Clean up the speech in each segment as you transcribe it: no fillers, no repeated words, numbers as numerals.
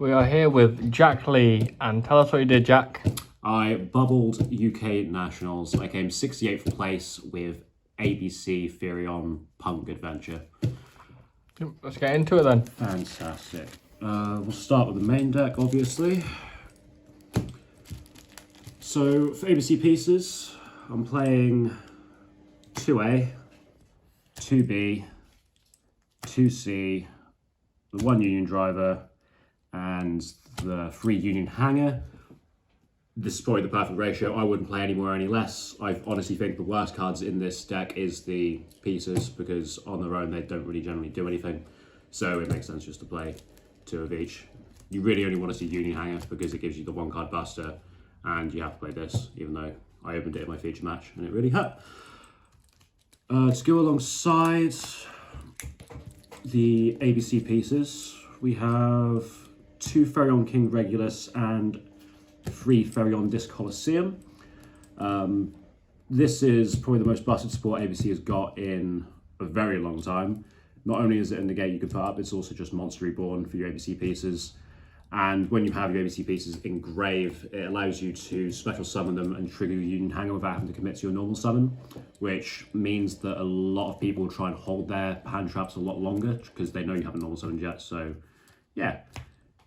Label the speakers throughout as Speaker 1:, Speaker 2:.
Speaker 1: We are here with Jack Lee, and tell us what you did, Jack.
Speaker 2: I bubbled UK Nationals. I came 68th place with ABC Firion Punk Adventure.
Speaker 1: Let's get into it then.
Speaker 2: Fantastic. We'll start with the main deck, obviously. So for ABC pieces, I'm playing 2A, 2B, 2C, the 1 Union Driver, and the 3 Union Hanger. This is probably the perfect ratio. I wouldn't play any more or any less. I honestly think the worst cards in this deck is the pieces, because on their own they don't really generally do anything. So it makes sense just to play 2 of each. You really only want to see Union Hanger because it gives you the 1 card buster, and you have to play this, even though I opened it in my feature match and it really hurt. To go alongside the ABC pieces, we have 2 Ferion King Regulus and 3 Ferion Disc Colosseum. This is probably the most busted support ABC has got in a very long time. Not only is it a negate you can put up, it's also just Monster Reborn for your ABC pieces. And when you have your ABC pieces in grave, it allows you to special summon them and trigger your Union Hanger without having to commit to your normal summon, which means that a lot of people try and hold their hand traps a lot longer because they know you haven't normal summoned yet. So yeah,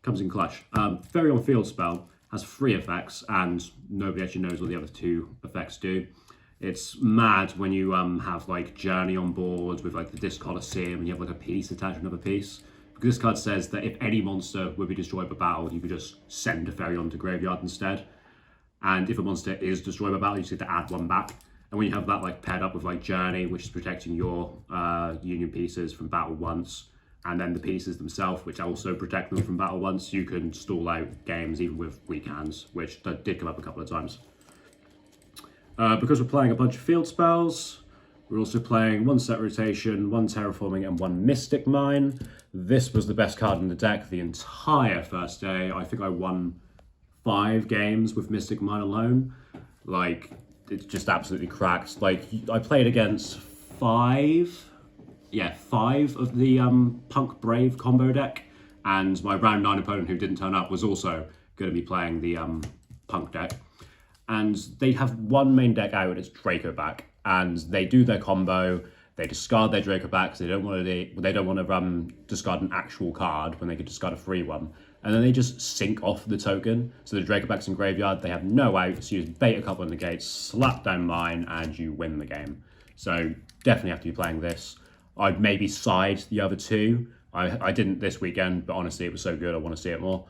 Speaker 2: comes in clutch. Ferion Field Spell has 3 effects, and nobody actually knows what the other 2 effects do. It's mad when you have like Journey on board with like the Disc Colosseum and you have like a piece attached to another piece. Because this card says that if any monster would be destroyed by battle, you could just send a Ferion to graveyard instead. And if a monster is destroyed by battle, you just get to add 1 back. And when you have that like paired up with like Journey, which is protecting your Union pieces from battle once, and then the pieces themselves, which also protect them from battle once, you can stall out games even with weak hands, which did come up a couple of times. Because we're playing a bunch of field spells, we're also playing 1 Set Rotation, 1 Terraforming, and 1 Mystic Mine. This was the best card in the deck the entire first day. I think I won 5 games with Mystic Mine alone. Like, it's just absolutely cracked. Like, I played against 5 of the Punk Brave combo deck, and my round 9 opponent who didn't turn up was also going to be playing the Punk deck. And they have 1 main deck out, it's Draco back, and they do their combo. They discard their Draco back because they don't want to discard an actual card when they could discard a free one, and then they just sink off the token. So the Draco back's in graveyard. They have no out, so you just bait a couple in the gates, slap down mine, and you win the game. So definitely have to be playing this. I'd maybe side the other 2. I didn't this weekend, but honestly, it was so good. I want to see it more.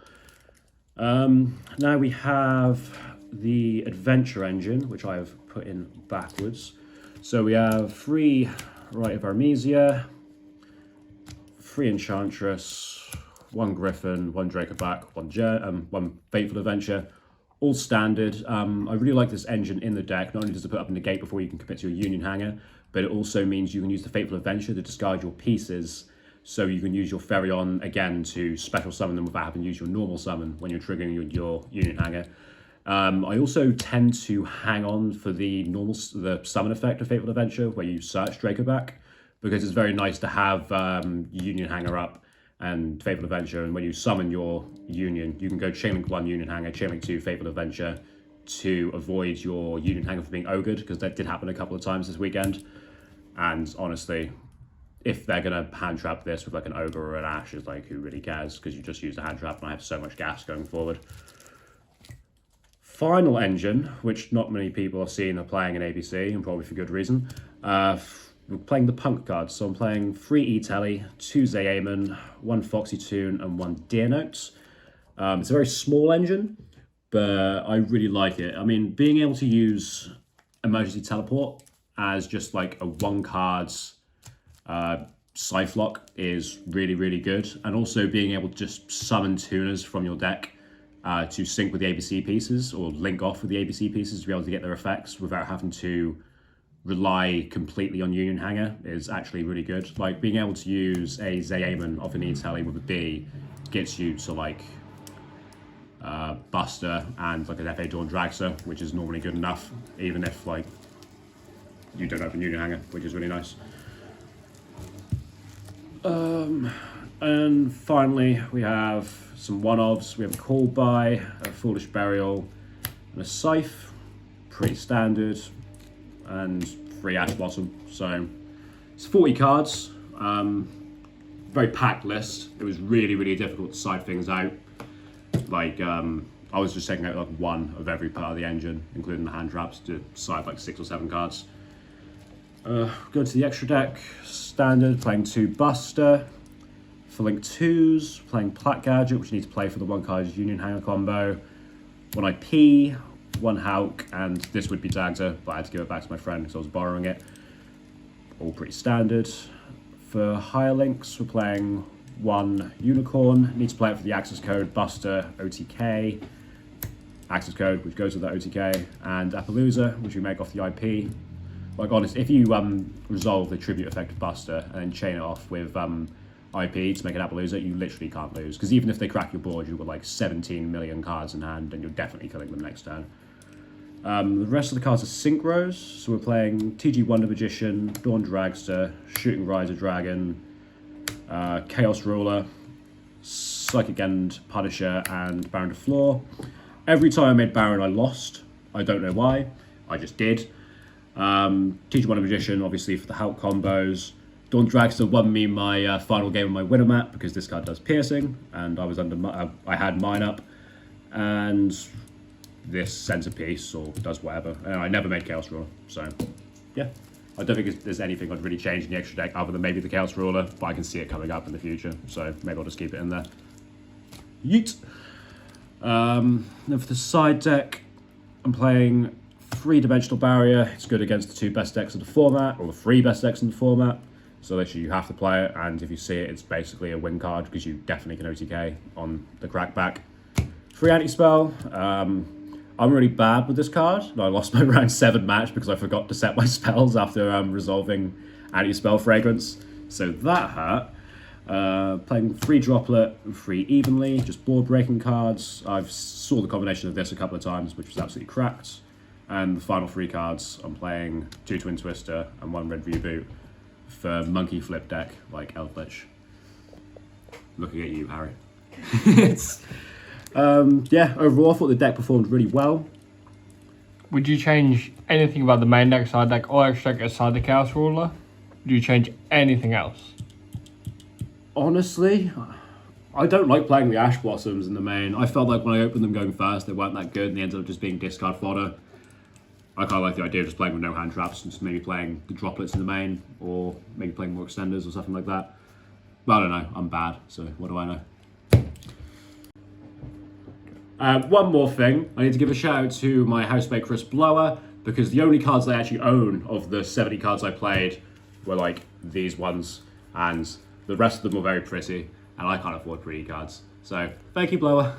Speaker 2: Now we have the Adventure Engine, which I have put in backwards. So we have 3 Rite of Armesia, 3 Enchantress, 1 Griffin, 1 Dracoback, 1 Fateful Adventure, all standard. I really like this engine in the deck. Not only does it put up a negate before you can commit to your Union Hanger, but it also means you can use the Fateful Adventure to discard your pieces, so you can use your Ferion again to special summon them without having to use your normal summon when you're triggering your Union Hanger. I also tend to hang on for the summon effect of Fateful Adventure, where you search Dracoback, because it's very nice to have Union Hanger up and Fateful Adventure, and when you summon your Union, you can go Chainlink 1 Union Hanger, Chainlink 2 Fateful Adventure to avoid your Union Hanger from being ogred, because that did happen a couple of times this weekend. And honestly, if they're going to hand trap this with like an ogre or an ash, it's like, who really cares, because you just used a hand trap and I have so much gas going forward. Final engine, which not many people are seeing are playing in ABC, and probably for good reason. We're playing the Punk cards, so I'm playing 3 E-Telly, 2 Zayaman, 1 Foxy Toon, and 1 Deer Note. It's a very small engine, but I really like it. I mean, being able to use Emergency Teleport as just like a 1 card's Scythe Lock is really, really good. And also being able to just summon tuners from your deck to sync with the ABC pieces, or link off with the ABC pieces to be able to get their effects without having to rely completely on Union Hanger is actually really good. Like, being able to use a Zayaman off an E-Telly with a B gets you to like Buster and like an FA Dawn Dragster, which is normally good enough, even if like you don't open Union Hanger, which is really nice. And finally, we have some one-offs. We have a Call By, a Foolish Burial, and a Scythe. Pretty standard. And 3 Ash Blossom. So it's 40 cards. Very packed list. It was really, really difficult to side things out. Like, I was just taking out like one of every part of the engine, including the hand traps, to side like 6 or 7 cards. Go to the extra deck. Standard, playing 2 Buster. For Link 2s, playing Plat Gadget, which you need to play for the 1 card Union Hanger combo. 1 IP, 1 Hulk, and this would be Dagda, but I had to give it back to my friend because I was borrowing it. All pretty standard. For higher links, we're playing 1 Unicorn. Need to play it for the access code Buster OTK. Access code, which goes with that OTK, and Appaloosa, which we make off the IP. Like, honest, if you resolve the tribute effect of Buster and then chain it off with IP to make an Appaloosa, you literally can't lose. Because even if they crack your board, you've got like 17 million cards in hand, and you're definitely killing them next turn. The rest of the cards are synchros, so we're playing TG Wonder Magician, Dawn Dragster, Shooting Riser Dragon, Chaos Ruler, Psychic End Punisher, and Baron de Floor. Every time I made Baron, I lost. I don't know why. I just did. TG Wonder Magician, obviously, for the Hulk combos. Dawn Dragster won me my final game of my winner map because this card does piercing, and I was I had mine up, and this centerpiece or does whatever. And I never made Chaos Ruler, so yeah. I don't think there's anything I'd really change in the extra deck other than maybe the Chaos Ruler, but I can see it coming up in the future, so maybe I'll just keep it in there. Yeet. Then for the side deck, I'm playing 3-Dimensional Barrier. It's good against the 2 best decks in the format, or the 3 best decks in the format. So literally you have to play it, and if you see it, it's basically a win card because you definitely can OTK on the crackback. 3 anti-spell. I'm really bad with this card. I lost my round 7 match because I forgot to set my spells after resolving anti-spell fragrance. So that hurt. Playing 3 Droplet and 3 Evenly, just board breaking cards. I've saw the combination of this a couple of times, which was absolutely cracked. And the final 3 cards, I'm playing 2 Twin Twister and 1 Red Reboot for Monkey Flip deck, like Eldritch. Looking at you, Harry. Yeah, overall I thought the deck performed really well.
Speaker 1: Would you change anything about the main deck, side deck, or extra deck aside the Chaos Ruler? Would you change anything else?
Speaker 2: Honestly, I don't like playing the Ash Blossoms in the main. I felt like when I opened them going first, they weren't that good, and they ended up just being discard fodder. I kind of like the idea of just playing with no hand traps and just maybe playing the droplets in the main, or maybe playing more extenders or something like that. But I don't know, I'm bad, so what do I know? One more thing, I need to give a shout out to my housemate Chris Blower, because the only cards I actually own of the 70 cards I played were like these ones, and the rest of them were very pretty, and I can't afford pretty cards. So, thank you, Blower.